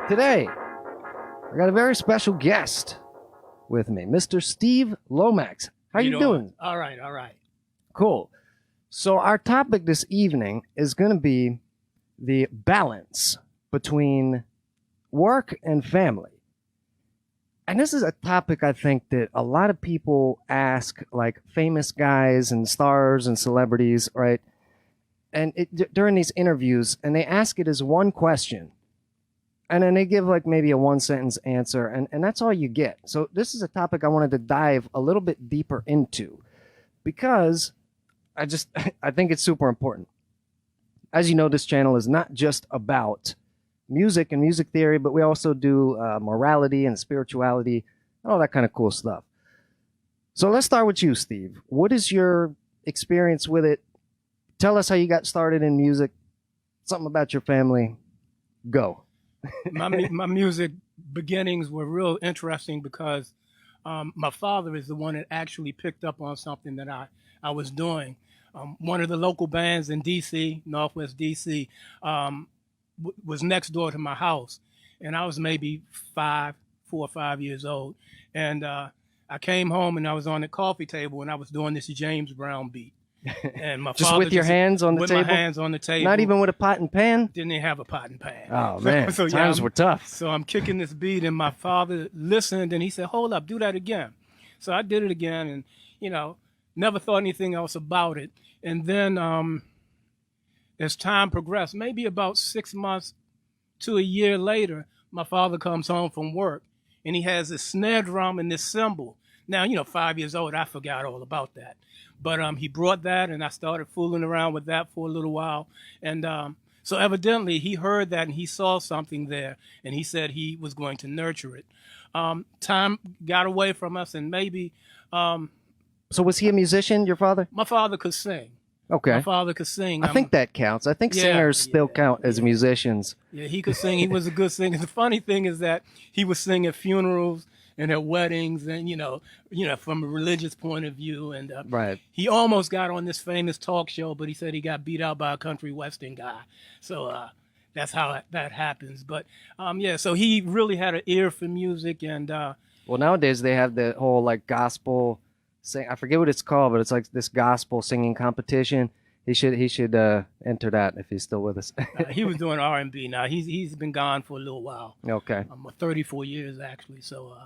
Today, I got a very special guest with me, Mr. Steve Lomax. How you doing? All right, all right. Cool. So our topic this evening is going to be the balance between work and family. And this is a topic I think that a lot of people ask, like famous guys and stars and celebrities, right? And during these interviews, and they ask it as one question. And then they give like maybe a one sentence answer, and that's all you get. So this is a topic I wanted to dive a little bit deeper into because I think it's super important. As you know, this channel is not just about music and music theory, but we also do morality and spirituality, all that kind of cool stuff. So let's start with you, Steve. What is your experience with it? Tell us how you got started in music, something about your family. Go. My music beginnings were real interesting because my father is the one that actually picked up on something that I was doing. One of the local bands in D.C., Northwest D.C., was next door to my house. And I was maybe 4 or 5 years old. And I came home and I was on the coffee table and I was doing this James Brown beat. And my Just father with your hands on the table? With my hands on the table. Not even with a pot and pan? Didn't even have a pot and pan. Oh, man. So, Times were tough. So I'm kicking this beat, and my father listened, and he said, hold up, do that again. So I did it again, and, never thought anything else about it. And then as time progressed, maybe about 6 months to a year later, my father comes home from work, and he has this snare drum and this cymbal. Now, 5 years old, I forgot all about that. But he brought that, and I started fooling around with that for a little while. And so evidently he heard that and he saw something there, and he said he was going to nurture it. Time got away from us, and maybe... So was he a musician, your father? My father could sing. Okay. My father could sing. I think that counts. I think singers still count as musicians. Yeah, he could sing. He was a good singer. The funny thing is that he would sing at funerals and at weddings, and from a religious point of view, and right. He almost got on this famous talk show, but he said he got beat out by a country western guy. So that's how that happens. But so he really had an ear for music, and well, nowadays they have the whole like gospel sing. I forget what it's called, but it's like this gospel singing competition. He should enter that if he's still with us. He was doing R&B. Now he's been gone for a little while. Okay. 34 years actually. So.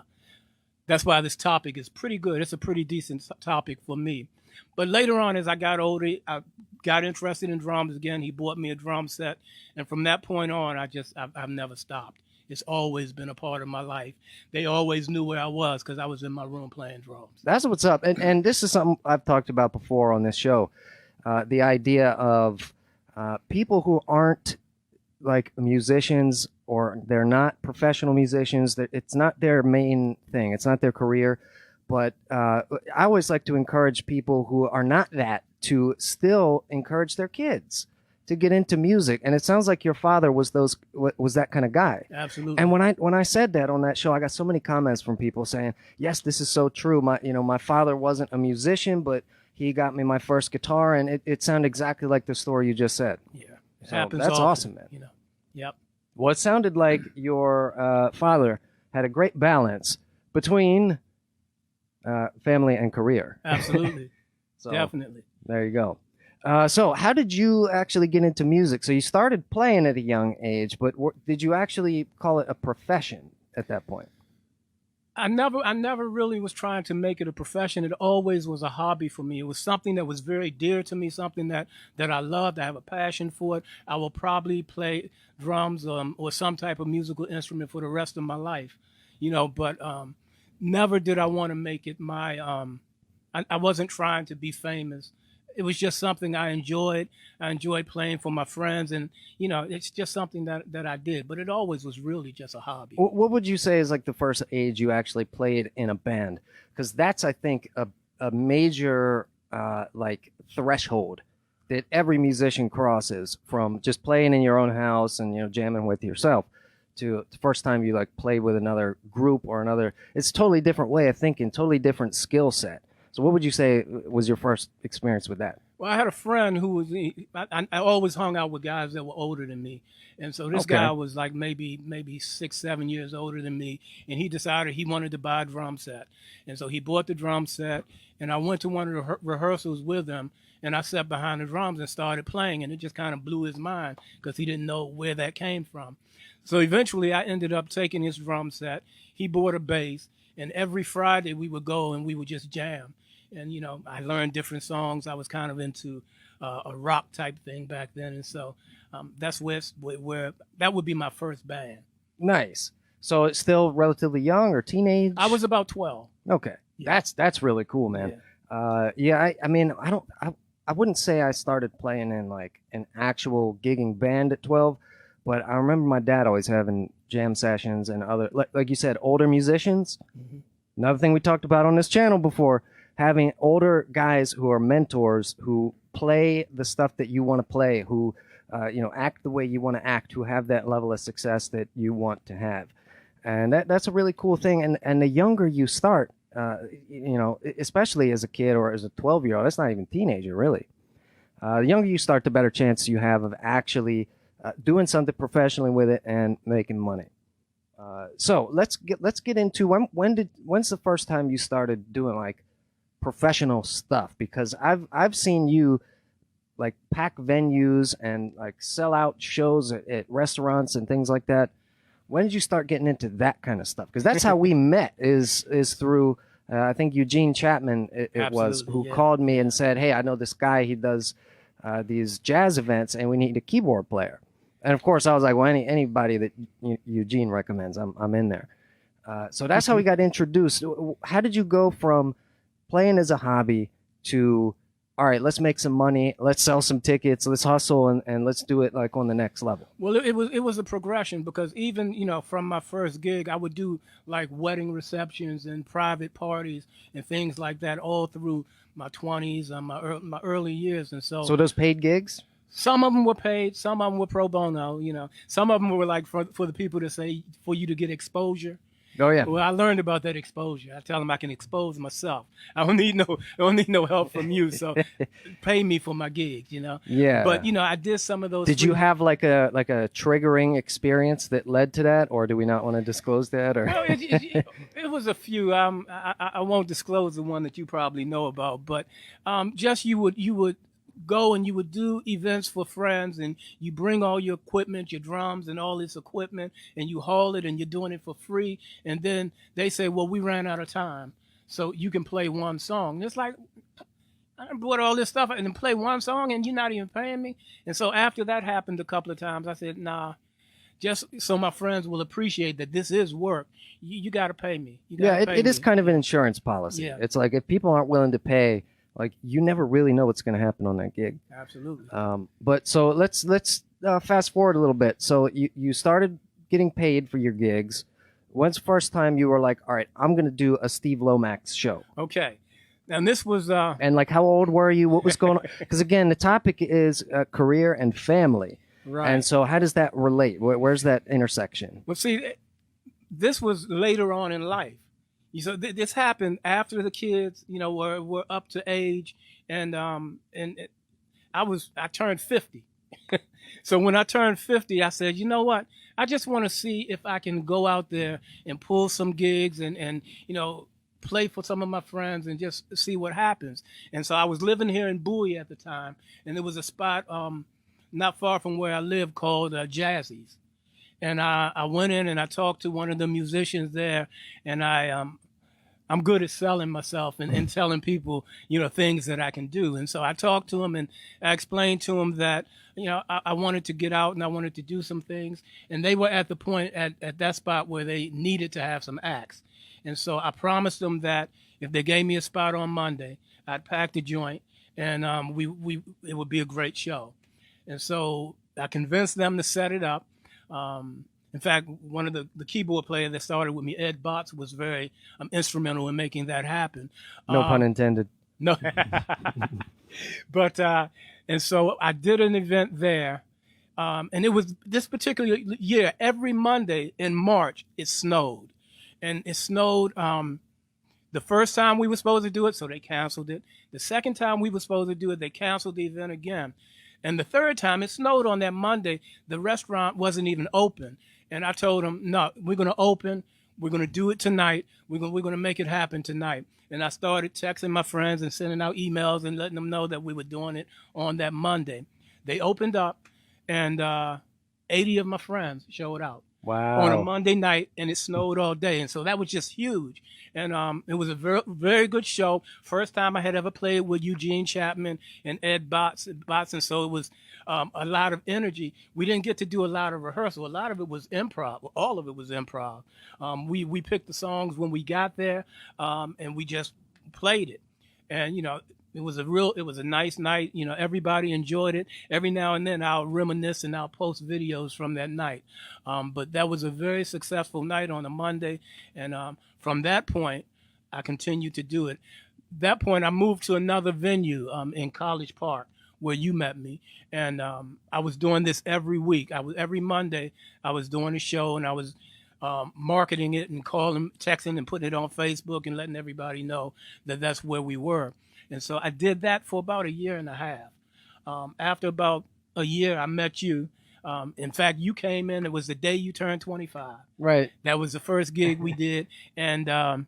That's why this topic is pretty good. It's a pretty decent topic for me. But later on, as I got older, I got interested in drums again. He bought me a drum set. And from that point on, I've never stopped. It's always been a part of my life. They always knew where I was because I was in my room playing drums. That's what's up. And this is something I've talked about before on this show. The idea of people who aren't like musicians, or they're not professional musicians, that it's not their main thing, it's not their career, but I always like to encourage people who are not that to still encourage their kids to get into music. And it sounds like your father was that kind of guy. Absolutely. And when I said that on that show, I got so many comments from people saying, yes, this is so true. My father wasn't a musician, but he got me my first guitar, and it sounded exactly like the story you just said. Yeah. So happens that's often, awesome, man. Yep. Well, it sounded like your father had a great balance between family and career. Absolutely. So, definitely. There you go. So how did you actually get into music? So you started playing at a young age, but did you actually call it a profession at that point? I never really was trying to make it a profession. It always was a hobby for me. It was something that was very dear to me, something that I loved. I have a passion for it. I will probably play drums or some type of musical instrument for the rest of my life, but never did I want to make it my, I wasn't trying to be famous. It was just something I enjoyed. I enjoyed playing for my friends, and it's just something that I did. But it always was really just a hobby. What would you say is like the first age you actually played in a band? Because that's, I think, a major like threshold that every musician crosses, from just playing in your own house and jamming with yourself to the first time you like play with another group or another. It's a totally different way of thinking, totally different skill set. So what would you say was your first experience with that? Well, I had a friend who was. I always hung out with guys that were older than me, and so this Okay. guy was like maybe 6 7 years older than me, and he decided he wanted to buy a drum set, and so he bought the drum set, and I went to one of the rehearsals with him, and I sat behind the drums and started playing, and it just kind of blew his mind because he didn't know where that came from. So eventually, I ended up taking his drum set. He bought a bass, and every Friday we would go and we would just jam. And I learned different songs. I was kind of into a rock type thing back then, and so that's where that would be my first band. Nice. So it's still relatively young or teenage? I was about 12. Okay. Yeah. That's really cool, man. I mean, I wouldn't say I started playing in like an actual gigging band at 12, but I remember my dad always having jam sessions and other, like you said, older musicians. Mm-hmm. Another thing we talked about on this channel before, having older guys who are mentors, who play the stuff that you want to play, who act the way you want to act, who have that level of success that you want to have. And that's a really cool thing. And the younger you start, especially as a kid or as a 12-year-old, that's not even teenager, really. The younger you start, the better chance you have of actually doing something professionally with it and making money. So let's get into when's the first time you started doing like professional stuff? Because I've seen you like pack venues and like sell out shows at restaurants and things like that. When did you start getting into that kind of stuff? Because that's how we met is through I think Eugene Chapman it was who called me and said, hey, I know this guy, he does these jazz events and we need a keyboard player. And of course I was like, well, anybody that Eugene recommends, I'm in there. So that's how we got introduced. How did you go from playing as a hobby to, all right, let's make some money, let's sell some tickets, let's hustle, and let's do it like on the next level? Well, it was a progression because even from my first gig, I would do like wedding receptions and private parties and things like that all through my 20s and my early years. And so those paid gigs? Some of them were paid, some of them were pro bono. Some of them were like for the people to say for you to get exposure. Oh yeah. Well, I learned about that exposure. I tell them I can expose myself. I don't need no help from you. So pay me for my gigs, Yeah. But I did some of those. Did you have like a triggering experience that led to that, or do we not want to disclose that? Or well, it was a few. I won't disclose the one that you probably know about, but just you would go and you would do events for friends and you bring all your equipment, your drums and all this equipment, and you haul it and you're doing it for free. And then they say, well, we ran out of time, so you can play one song. And it's like, I bought all this stuff and then play one song and you're not even paying me. And so after that happened a couple of times, I said, nah, just so my friends will appreciate that this is work. You got to pay me. It is kind of an insurance policy. Yeah. It's like if people aren't willing to pay, like you never really know what's going to happen on that gig. Absolutely. But so let's fast forward a little bit. So you started getting paid for your gigs. When's the first time you were like, all right, I'm going to do a Steve Lomax show? Okay. And this was and like, how old were you? What was going on? Because again, the topic is career and family. right. And so how does that relate? Where's that intersection? Well, see, this was later on in life. So this happened after the kids, were up to age, and I turned 50. So when I turned 50, I said, you know what? I just want to see if I can go out there and pull some gigs and play for some of my friends and just see what happens. And so I was living here in Bowie at the time, and there was a spot not far from where I live called Jazzy's. And I went in and I talked to one of the musicians there, and I'm good at selling myself and telling people, things that I can do. And so I talked to him and I explained to him that, I wanted to get out and I wanted to do some things. And they were at the point at that spot where they needed to have some acts. And so I promised them that if they gave me a spot on Monday, I'd pack the joint and it would be a great show. And so I convinced them to set it up. In fact, one of the keyboard players that started with me, Ed Botts, was very instrumental in making that happen. No pun intended. No. But, and so I did an event there. And it was this particular year, every Monday in March, it snowed. And it snowed The first time we were supposed to do it, so they canceled it. The second time we were supposed to do it, they canceled the event again. And the third time, it snowed on that Monday. The restaurant wasn't even open. And I told them, no, we're going to open. We're going to do it tonight. We're going to make it happen tonight. And I started texting my friends and sending out emails and letting them know that we were doing it on that Monday. They opened up, and 80 of my friends showed out. Wow. On a Monday night, and it snowed all day. And so that was just huge. And it was a very, very good show. First time I had ever played with Eugene Chapman and Ed Botts. And so it was a lot of energy. We didn't get to do a lot of rehearsal. A lot of it was improv. All of it was improv. We picked the songs when we got there, and we just played it. And, it was a nice night. Everybody enjoyed it. Every now and then I'll reminisce and I'll post videos from that night. But that was a very successful night on a Monday. And from that point, I continued to do it. That point, I moved to another venue in College Park where you met me. And I was doing this every week. Every Monday, I was doing a show, and I was marketing it and calling, texting, and putting it on Facebook and letting everybody know that that's where we were. And so I did that for about a year and a half. After about a year, I met you. In fact, you came in. It was the day you turned 25. Right. That was the first gig we did. And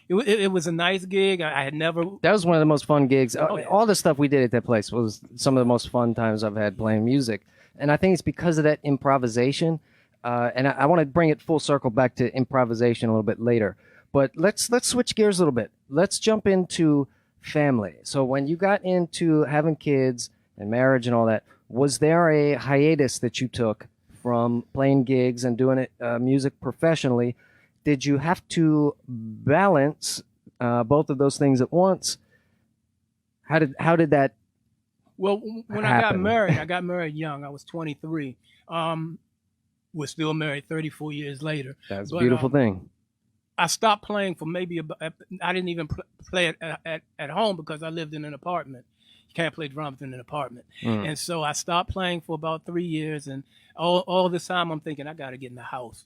it was a nice gig. I had never... That was one of the most fun gigs. Oh, yeah. All the stuff we did at that place was some of the most fun times I've had playing music. And I think it's because of that improvisation. And I want to bring it full circle back to improvisation a little bit later. But let's switch gears a little bit. Let's jump into family. So when you got into having kids and marriage and all that, was there a hiatus that you took from playing gigs and doing it music professionally? Did you have to balance both of those things at once? How did that Well, when happen? I got married young. I was 23. We're still married 34 years later. That's a beautiful thing. I stopped playing for maybe I didn't even play it at home because I lived in an apartment. You can't play drums in an apartment. And so I stopped playing for about 3 years. And all this time I'm thinking, I got to get in the house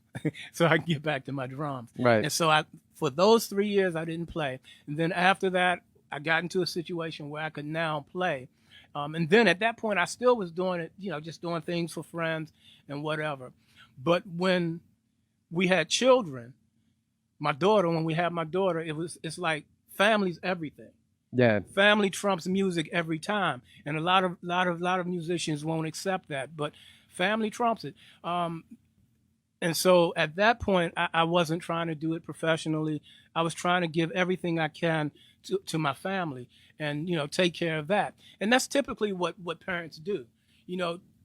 so I can get back to my drums. Right. And so for those 3 years, I didn't play. And then after that, I got into a situation where I could now play. And then at that point, I still was doing it, just doing things for friends and whatever. But when we had children, when we had my daughter, it's like family's everything. Yeah. Family trumps music every time, and a lot of musicians won't accept that, but family trumps it. And so at that point, I wasn't trying to do it professionally. I was trying to give everything I can to my family, and take care of that. And that's typically what parents do.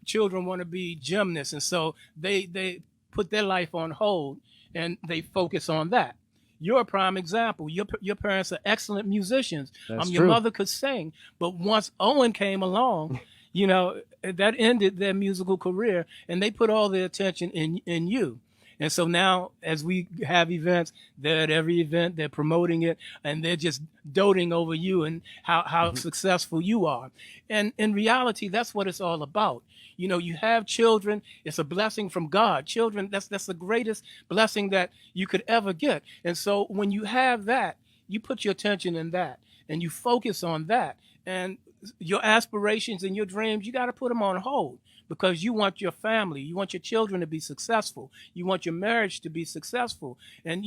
Children want to be gymnasts, and so they put their life on hold and they focus on that. You're a prime example. Your parents are excellent musicians. That's Your true. mother could sing, but once Owen came along, that ended their musical career, and they put all their attention in you. And so now, as we have events, they're at every event, they're promoting it, and they're just doting over you and how successful you are. And in reality, that's what it's all about. You have children. It's a blessing from God. Children, that's the greatest blessing that you could ever get. And so when you have that, you put your attention in that, and you focus on that. And your aspirations and your dreams, you got to put them on hold, because you want your family, you want your children to be successful, you want your marriage to be successful. And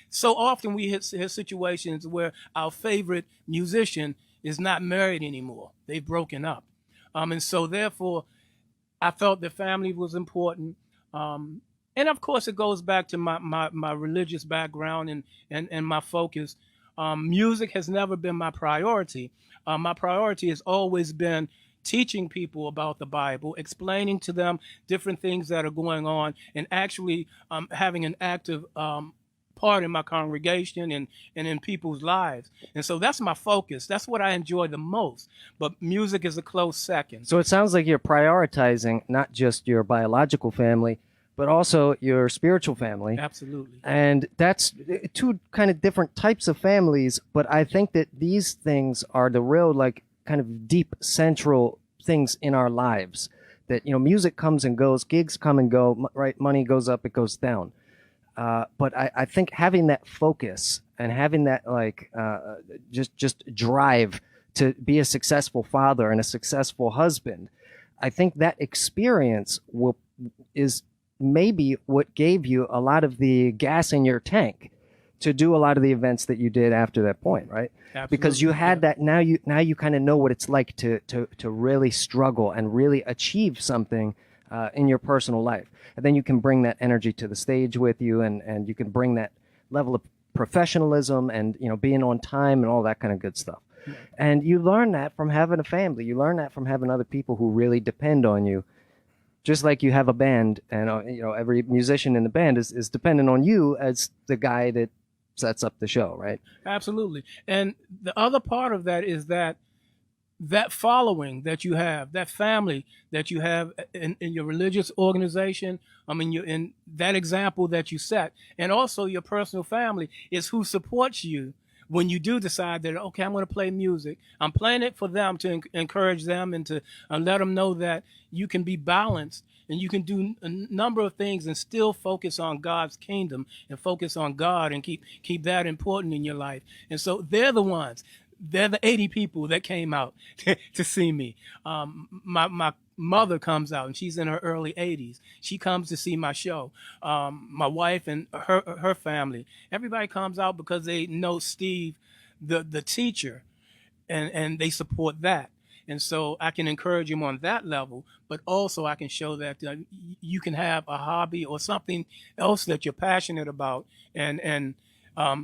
so often we hit situations where our favorite musician is not married anymore. They've broken up. And so therefore I felt that family was important. And of course it goes back to my religious background and my focus. Music has never been my priority. My priority has always been teaching people about the Bible, explaining to them different things that are going on, and actually having an active part in my congregation and in people's lives. And so that's my focus. That's what I enjoy the most. But music is a close second. So it sounds like you're prioritizing not just your biological family, but also your spiritual family. Absolutely. And that's two kind of different types of families, but I think that these things are the real, kind of deep central things in our lives. That, music comes and goes, gigs come and go, right? Money goes up, it goes down. But I think having that focus and having that like just drive to be a successful father and a successful husband, I think that experience is maybe what gave you a lot of the gas in your tank to do a lot of the events that you did after that point, right? Absolutely. Because you had that. Now you kind of know what it's like to really struggle and really achieve something in your personal life, and then you can bring that energy to the stage with you, and you can bring that level of professionalism and being on time and all that kind of good stuff. Yeah. And you learn that from having a family. You learn that from having other people who really depend on you. Just like you have a band, and every musician in the band is dependent on you as the guy that sets up the show, right? Absolutely. And the other part of that is that following that you have, that family that you have in your religious organization, you're in that example that you set, and also your personal family is who supports you when you do decide that, okay, I'm going to play music. I'm playing it for them to encourage them and to let them know that you can be balanced and you can do a number of things and still focus on God's kingdom and focus on God and keep that important in your life. And so they're the 80 people that came out to see me. My mother comes out, and she's in her early 80s. She comes to see my show. My wife and her family. Everybody comes out because they know Steve, the teacher, and they support that. And so I can encourage him on that level, but also I can show that you can have a hobby or something else that you're passionate about and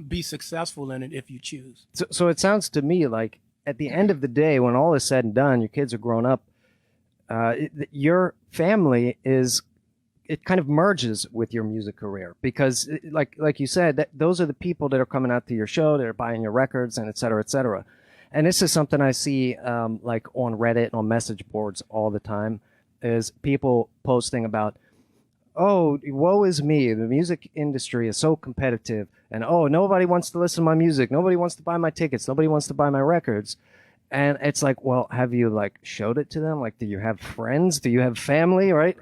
be successful in it if you choose. So it sounds to me like at the end of the day, when all is said and done, your kids are grown up, your family it kind of merges with your music career because like you said, that those are the people that are coming out to your show, that are buying your records, and et cetera, et cetera. And this is something I see like on Reddit and on message boards all the time, is people posting about, oh, woe is me. The music industry is so competitive. And, oh, nobody wants to listen to my music. Nobody wants to buy my tickets. Nobody wants to buy my records. And it's like, well, have you like showed it to them? Like, do you have friends? Do you have family? Right.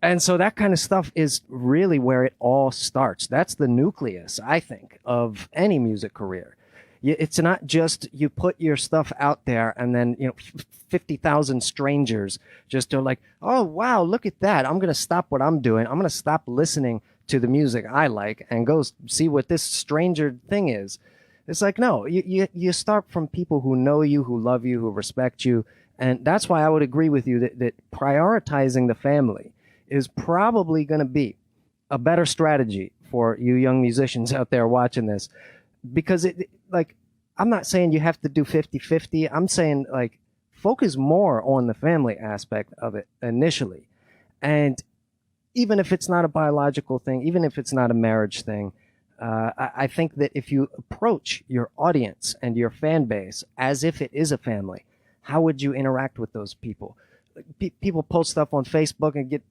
And so that kind of stuff is really where it all starts. That's the nucleus, I think, of any music career. It's not just you put your stuff out there and then 50,000 strangers just are like, oh wow, look at that, I'm gonna stop what I'm doing, I'm gonna stop listening to the music I like and go see what this stranger thing is. It's like, no, you start from people who know you, who love you, who respect you. And that's why I would agree with you that prioritizing the family is probably going to be a better strategy for you young musicians out there watching this. Because I'm not saying you have to do 50-50. I'm saying like focus more on the family aspect of it initially. And even if it's not a biological thing, even if it's not a marriage thing, I think that if you approach your audience and your fan base as if it is a family, how would you interact with those people? People post stuff on Facebook and get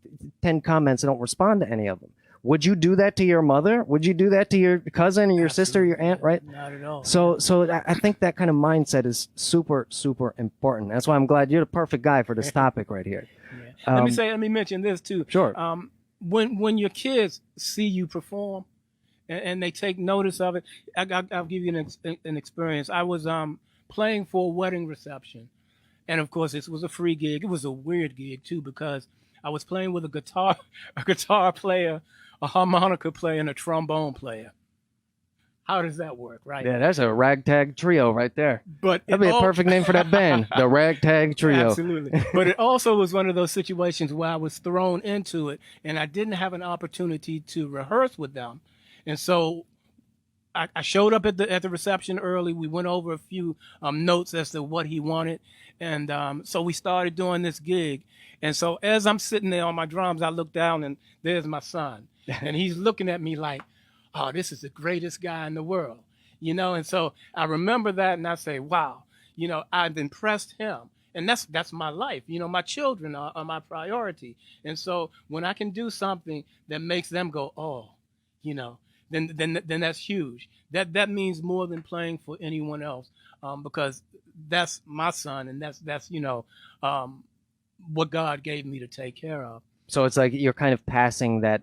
10 comments and don't respond to any of them. Would you do that to your mother? Would you do that to your cousin or your sister, your aunt, right? Not at all. So I think that kind of mindset is super, super important. That's why I'm glad you're the perfect guy for this topic right here. Yeah. Let me mention this too. Sure. When your kids see you perform and they take notice of it, I'll give you an experience. I was playing for a wedding reception. And of course, this was a free gig. It was a weird gig too, because I was playing with a guitar player, a harmonica player, and a trombone player. How does that work, right? Yeah, that's a ragtag trio right there. But that'd be a perfect name for that band, the Ragtag Trio. Absolutely. But it also was one of those situations where I was thrown into it, and I didn't have an opportunity to rehearse with them. And so I showed up at the reception early. We went over a few notes as to what he wanted. And so we started doing this gig. And so as I'm sitting there on my drums, I look down and there's my son. And he's looking at me like, oh, this is the greatest guy in the world. And so I remember that and I say, wow, I've impressed him. And that's my life. My children are my priority. And so when I can do something that makes them go, oh, then that's huge. That means more than playing for anyone else, because that's my son, and that's what God gave me to take care of. So it's like you're kind of passing that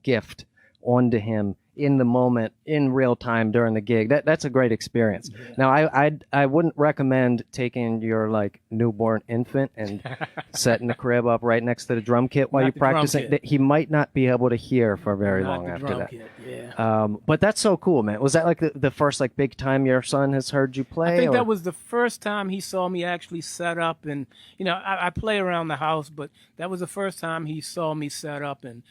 gift on to him in the moment, in real time during the gig. That's a great experience. Yeah. Now, I wouldn't recommend taking your like newborn infant and setting the crib up right next to the drum kit while Not you're the drum practicing. kit. He might not be able to hear for very Not long the after drum that. kit, yeah. But that's so cool, man. Was that like the first like big time your son has heard you play? I think or? that was the first time he saw me actually set up, and I play around the house, but that was the first time he saw me set up and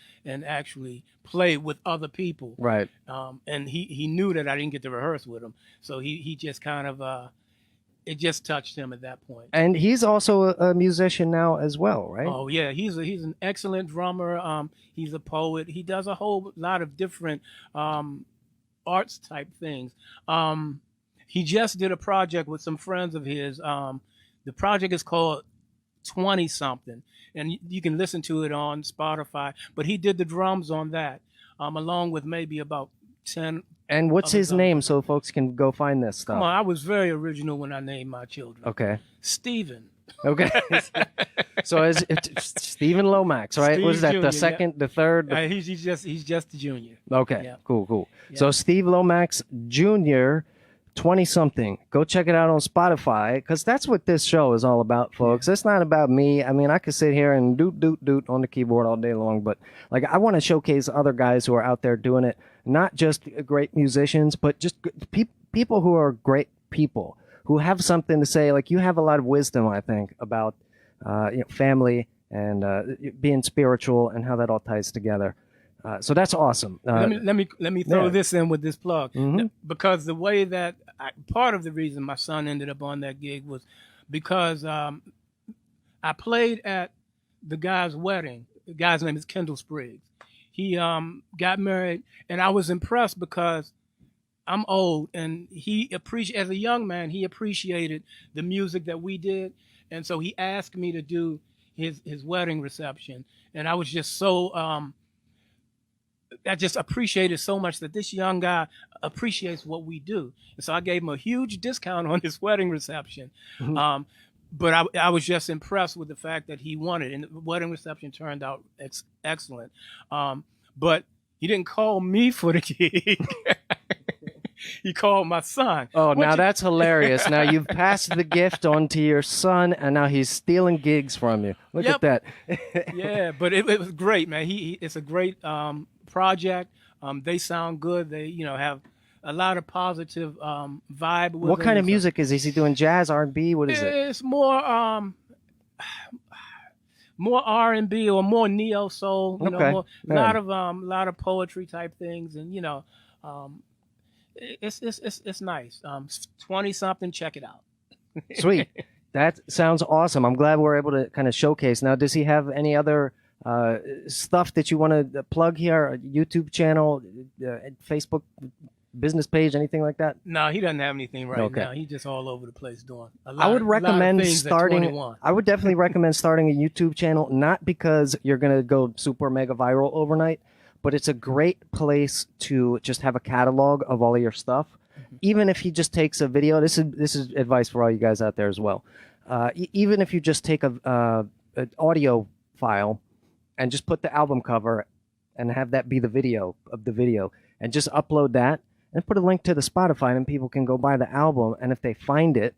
actually play with other people. Right. And he knew that I didn't get to rehearse with him, so he just kind of it just touched him at that point. And he's also a musician now as well, right? Oh yeah, he's an excellent drummer. He's a poet. He does a whole lot of different arts type things. He just did a project with some friends of his. The project is called 20 something, and you can listen to it on Spotify. But he did the drums on that, along with maybe about 10. And what's other his drummers. name so folks can go find this stuff? Come on, I was very original when I named my children. Okay. Stephen. Okay. So it's Stephen Lomax, right? Steve What is that? Jr., The second, the third? He's just a junior. Okay. Yeah. Cool. Yeah. So Steve Lomax Jr., 20 something. Go check it out on Spotify because that's what this show is all about, folks. It's not about me. I mean, I could sit here and doot on the keyboard all day long, but like I want to showcase other guys who are out there doing it, not just great musicians, but just people who are great people who have something to say. Like you have a lot of wisdom, I think, about family and being spiritual and how that all ties together. So that's awesome. Let me throw yeah. this in with this plug, Mhm. because the way that part of the reason my son ended up on that gig was because I played at the guy's wedding. The guy's name is Kendall Spriggs. He got married, and I was impressed because I'm old, and as a young man, he appreciated the music that we did, and so he asked me to do his wedding reception, and I was just so I just appreciated so much that this young guy appreciates what we do, and so I gave him a huge discount on his wedding reception. Mhm. But I was just impressed with the fact that he wanted, and the wedding reception turned out excellent. But he didn't call me for the gig. He called my son. Oh, now that's hilarious. Now you've passed the gift on to your son, and now he's stealing gigs from you. Look Yep. at that. Yeah, but it was great, man. It's a great project. They sound good. They have a lot of positive vibe with What them. kind of So music is he doing? Jazz, R&B? What is it? It's more R&B or more neo soul. Okay. A lot of poetry type things, and it's nice. 20 something. Check it out. Sweet. That sounds awesome. I'm glad we're able to kind of showcase. Now, does he have any other stuff that you want to plug here? A YouTube channel, Facebook business page, anything like that? No, he doesn't have anything right Okay. now. He's just all over the place doing a lot. I would recommend a lot of things at starting. 21. I would definitely recommend starting a YouTube channel, not because you're gonna go super mega viral overnight, but it's a great place to just have a catalog of all of your stuff. Mm-hmm. Even if he just takes a video, this is advice for all you guys out there as well. Even if you just take an audio file and just put the album cover and have that be the video of the video, and just upload that and put a link to the Spotify, and people can go buy the album. And if they find it,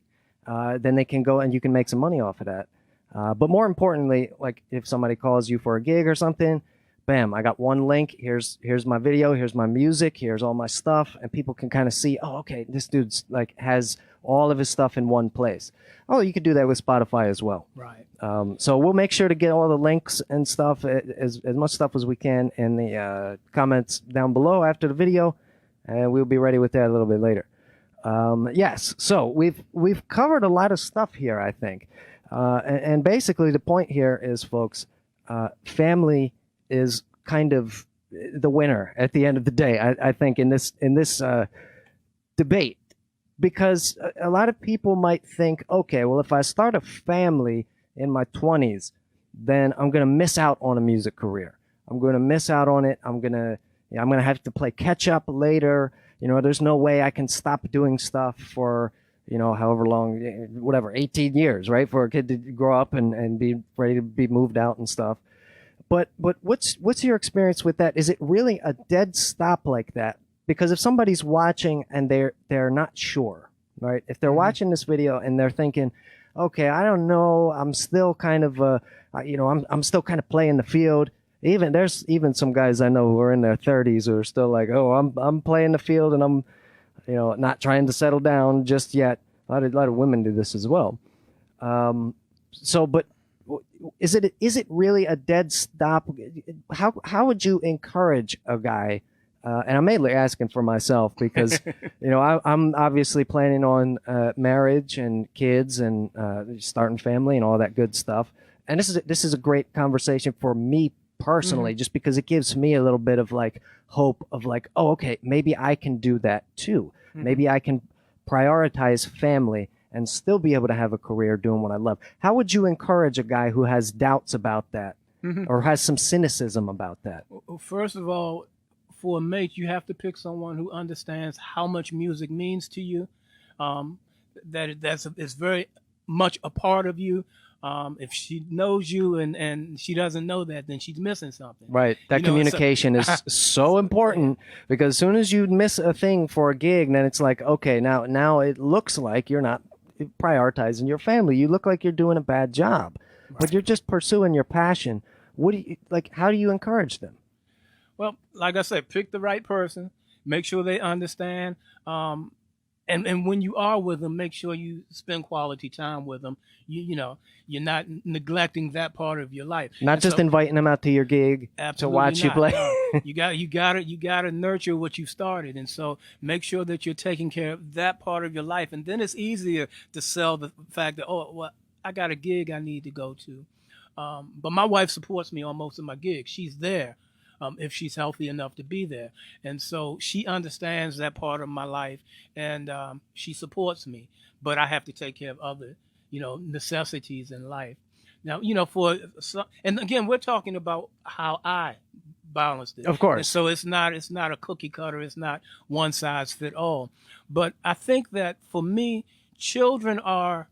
then they can go and you can make some money off of that. But more importantly, like if somebody calls you for a gig or something, bam, I got one link. Here's my video. Here's my music. Here's all my stuff. And people can kind of see, oh, okay, this dude's like has all of his stuff in one place. Oh, you could do that with Spotify as well. Right. So we'll make sure to get all the links and stuff, as much stuff as we can in the comments down below after the video. And we'll be ready with that a little bit later. Yes, so we've covered a lot of stuff here, I think. And basically the point here is, folks, family is kind of the winner at the end of the day, I think, in this debate. Because a lot of people might think, okay, well, if I start a family in my 20s, then I'm going to miss out on a music career. I'm going to miss out on it. I'm going to have to play catch up later. There's no way I can stop doing stuff for, however long, whatever, 18 years, right? For a kid to grow up and be ready to be moved out and stuff. But what's your experience with that? Is it really a dead stop like that? Because if somebody's watching and they're not sure, right? If they're watching this video and they're thinking, okay, I don't know, I'm still kind of I'm still kind of playing the field. There's even some guys I know who are in their 30s who are still like, oh, I'm playing the field and I'm not trying to settle down just yet. A lot of women do this as well. But is it really a dead stop? How would you encourage a guy? And I'm mainly asking for myself because I'm obviously planning on marriage and kids and starting family and all that good stuff. And this is a great conversation for me personally, just because it gives me a little bit of like hope of like, oh, okay, maybe I can do that too. Maybe I can prioritize family and still be able to have a career doing what I love. How would you encourage a guy who has doubts about that or has some cynicism about that? Well, first of all, for a mate, you have to pick someone who understands how much music means to you. It's very much a part of you. If she knows you and she doesn't know that, then she's missing something. Right. That communication is so important, because as soon as you miss a thing for a gig, then it's like, okay, now it looks like you're not prioritizing your family. You look like you're doing a bad job, but you're just pursuing your passion. How do you encourage them? Well, like I said, pick the right person, make sure they understand. And when you are with them, make sure you spend quality time with them. You're not neglecting that part of your life. Not just inviting them out to your gig to watch you play. No. You gotta nurture what you've started, and so make sure that you're taking care of that part of your life, and then it's easier to sell the fact that, oh, well, I got a gig I need to go to. But my wife supports me on most of my gigs. She's there. If she's healthy enough to be there. And so she understands that part of my life, and she supports me. But I have to take care of other, necessities in life. Now, and again, we're talking about how I balanced it. Of course. And so it's not a cookie cutter. It's not one size fit all. But I think that for me, children are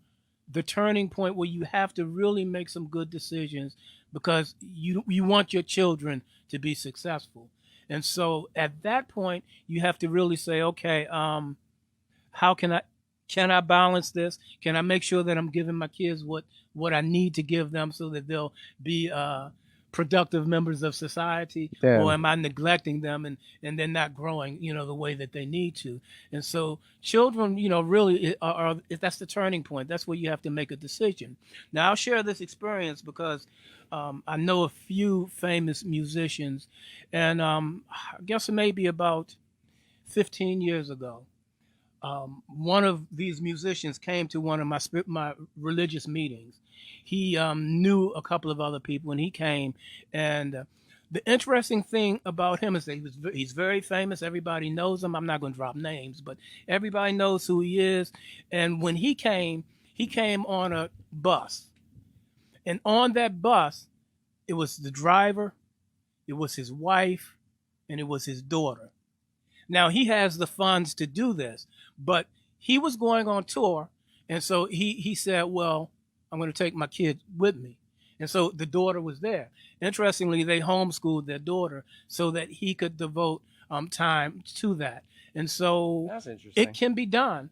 the turning point where you have to really make some good decisions, because you want your children to be successful. And so at that point, you have to really say, okay, how can I balance this? Can I make sure that I'm giving my kids what I need to give them so that they'll be productive members of society? Yeah. Or am I neglecting them and they're not growing, the way that they need to? And so children, really are that's the turning point. That's where you have to make a decision. Now, I'll share this experience because I know a few famous musicians, and I guess maybe about 15 years ago, one of these musicians came to one of my religious meetings. He knew a couple of other people, and he came. And the interesting thing about him is that he's very famous. Everybody knows him. I'm not going to drop names, but everybody knows who he is. And when he came on a bus. And on that bus, it was the driver, it was his wife, and it was his daughter. Now, he has the funds to do this, but he was going on tour, and so he said, well, I'm going to take my kid with me. And so the daughter was there. Interestingly, they homeschooled their daughter so that he could devote time to that. And so that's interesting. It can be done.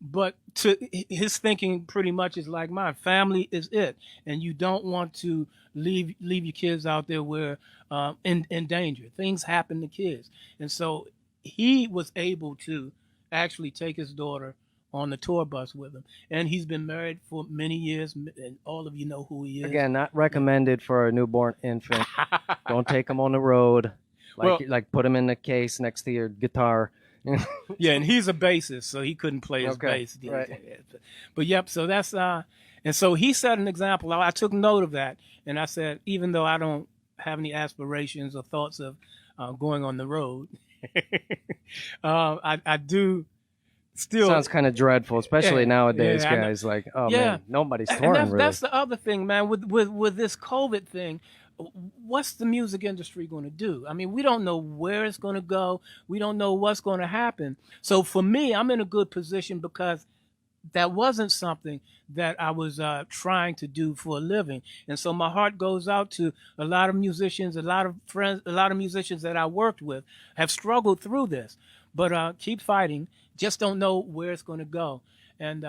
But his thinking pretty much is like mine. Family is it, and you don't want to leave your kids out there where in danger. Things happen to kids, and so he was able to actually take his daughter on the tour bus with him, and he's been married for many years, and all of you know who he is. Again, not recommended for a newborn infant. Don't take him on the road. Like put him in the case next to your guitar. Yeah, and he's a bassist, so he couldn't play his bass. Right. But yep, so that's and so he set an example. I took note of that, and I said, even though I don't have any aspirations or thoughts of going on the road, I do still. Sounds kind of dreadful, especially nowadays, guys. Like, oh man, nobody's touring. Really. That's the other thing, man. With this COVID thing. What's the music industry going to do? I mean, we don't know where it's going to go. We don't know what's going to happen. So for me, I'm in a good position because that wasn't something that I was trying to do for a living. And so my heart goes out to a lot of musicians, a lot of friends, a lot of musicians that I worked with have struggled through this, but keep fighting. Just don't know where it's going to go. And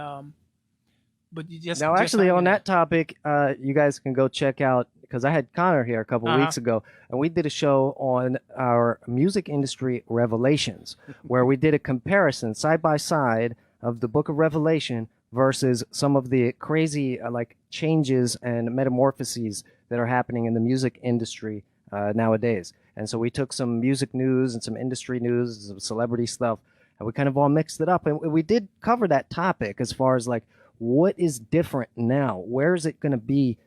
but you Now, just actually, hang on in there. that topic, you guys can go check out, because I had Connor here a couple Uh-huh. weeks ago, and we did a show on our music industry revelations, where we did a comparison side by side of the Book of Revelation versus some of the crazy like changes and metamorphoses that are happening in the music industry nowadays. And so we took some music news and some industry news, some celebrity stuff, and we kind of all mixed it up. And we did cover that topic as far as like what is different now? Where is it going to be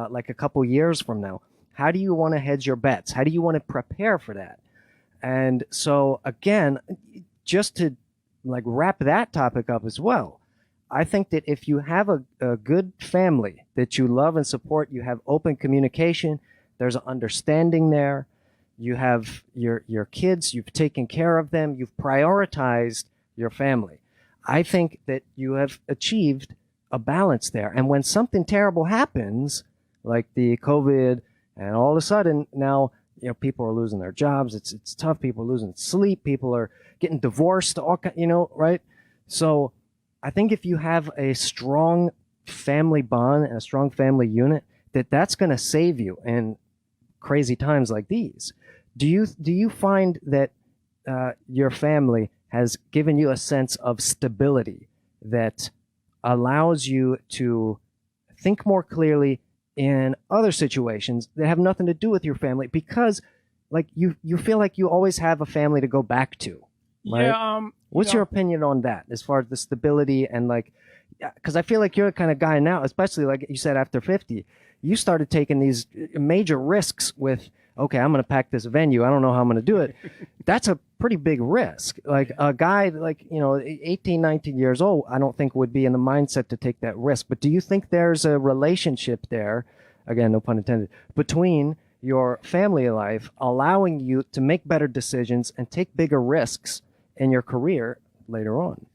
like a couple years from now? How do you want to hedge your bets? How do you want to prepare for that? And so again, just to like wrap that topic up as well, I think that if you have a good family that you love and support, you have open communication, there's an understanding there, you have your kids, you've taken care of them, you've prioritized your family. I think that you have achieved a balance there. And when something terrible happens, like the COVID, and all of a sudden now, you know, people are losing their jobs. It's tough. People are losing sleep. People are getting divorced. All you know, right? So I think if you have a strong family bond and a strong family unit, that's going to save you in crazy times like these. Do you find that your family has given you a sense of stability that allows you to think more clearly in other situations that have nothing to do with your family, because like you feel like you always have a family to go back to, right? Yeah. What's your opinion on that as far as the stability and like, because I feel like you're the kind of guy now, especially like you said, after 50, you started taking these major risks with, okay, I'm going to pack this venue. I don't know how I'm going to do it. That's a pretty big risk. Like a guy like, you know, 18, 19 years old, I don't think would be in the mindset to take that risk. But do you think there's a relationship there, again, no pun intended, between your family life allowing you to make better decisions and take bigger risks in your career later on?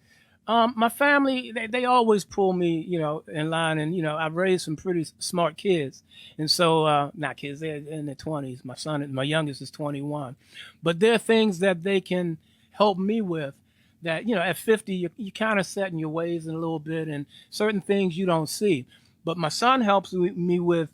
My family, they always pull me, in line, and I've raised some pretty smart kids, and so not kids, they're in their 20s. My youngest is 21, but there are things that they can help me with. That at 50, you kind of set in your ways in a little bit, and certain things you don't see. But my son helps me with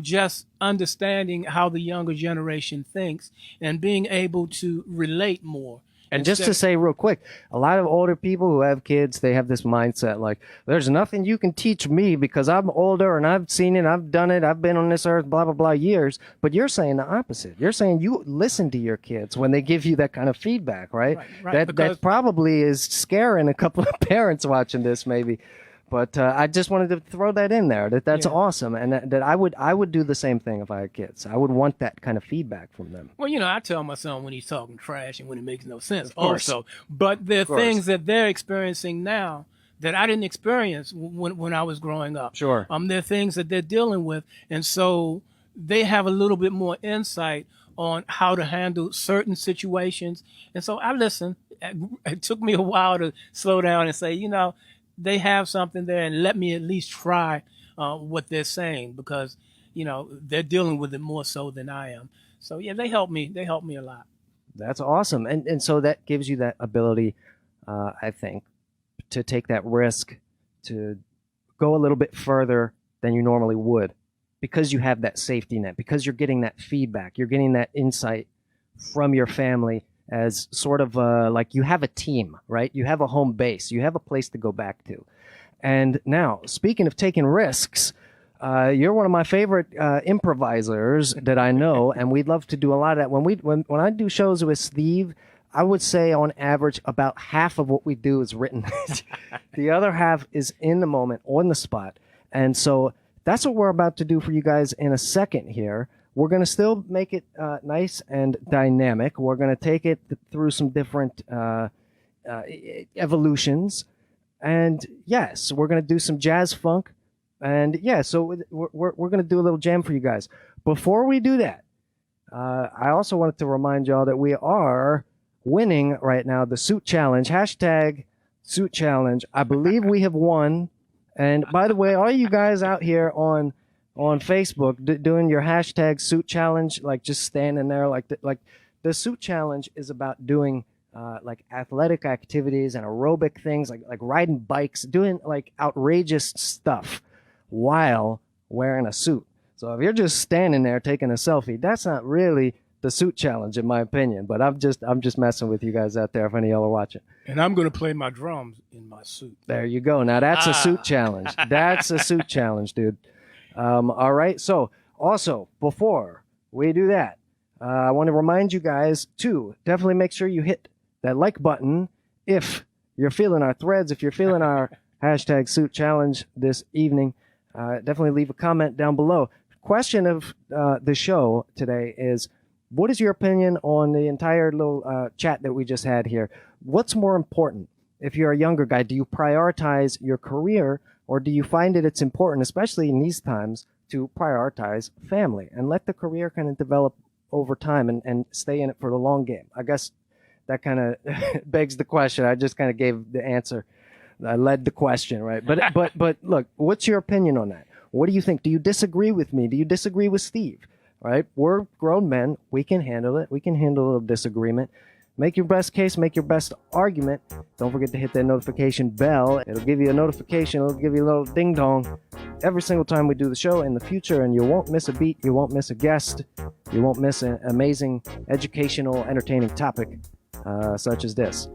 just understanding how the younger generation thinks and being able to relate more. And just to say real quick, a lot of older people who have kids, they have this mindset like, there's nothing you can teach me because I'm older and I've seen it, I've done it, I've been on this earth, blah, blah, blah years. But you're saying the opposite. You're saying you listen to your kids when they give you that kind of feedback, right? Right, That probably is scaring a couple of parents watching this maybe. But I just wanted to throw that in there. That's awesome, and that I would do the same thing if I had kids. I would want that kind of feedback from them. Well, I tell my son when he's talking trash and when it makes no sense. Of course. Also, but there are things that they're experiencing now that I didn't experience when I was growing up. Sure. There are things that they're dealing with, and so they have a little bit more insight on how to handle certain situations. And so I listen. It took me a while to slow down and say, they have something there, and let me at least try what they're saying, because they're dealing with it more so than I am. So yeah, they help me a lot. That's awesome, and so that gives you that ability, I think, to take that risk, to go a little bit further than you normally would, because you have that safety net, because you're getting that feedback, you're getting that insight from your family, as sort of like you have a team, right? You have a home base. You have a place to go back to. And now, speaking of taking risks, you're one of my favorite improvisers that I know, and we'd love to do a lot of that. When I do shows with Steve, I would say on average about half of what we do is written. The other half is in the moment, on the spot. And so that's what we're about to do for you guys in a second here. We're going to still make it nice and dynamic. We're going to take it through some different evolutions. And yes, we're going to do some jazz funk. And yeah, so we're going to do a little jam for you guys. Before we do that, I also wanted to remind y'all that we are winning right now the suit challenge. Hashtag suit challenge. I believe we have won. And by the way, all you guys out here on Facebook doing your hashtag suit challenge, like just standing there, like the suit challenge is about doing like athletic activities and aerobic things, like riding bikes, doing like outrageous stuff while wearing a suit. So if you're just standing there taking a selfie, that's not really the suit challenge, in my opinion. But I'm just messing with you guys out there if any of y'all are watching. And I'm going to play my drums in my suit. There you go. Now that's a suit challenge. That's a suit challenge, dude. All right. So also, before we do that, I want to remind you guys to definitely make sure you hit that like button if you're feeling our threads, if you're feeling our hashtag suit challenge this evening. Definitely leave a comment down below. Question of the show today is, what is your opinion on the entire little chat that we just had here? What's more important? If you're a younger guy, do you prioritize your career, or do you find it's important, especially in these times, to prioritize family and let the career kind of develop over time and stay in it for the long game? I guess that kind of begs the question. I just kind of gave the answer. I led the question, right? But look, what's your opinion on that? What do you think? Do you disagree with me? Do you disagree with Steve? Right? We're grown men. We can handle it. We can handle a little disagreement. Make your best case. Make your best argument. Don't forget to hit that notification bell. It'll give you a notification. It'll give you a little ding dong every single time we do the show in the future, and you won't miss a beat. You won't miss a guest. You won't miss an amazing, educational, entertaining topic such as this.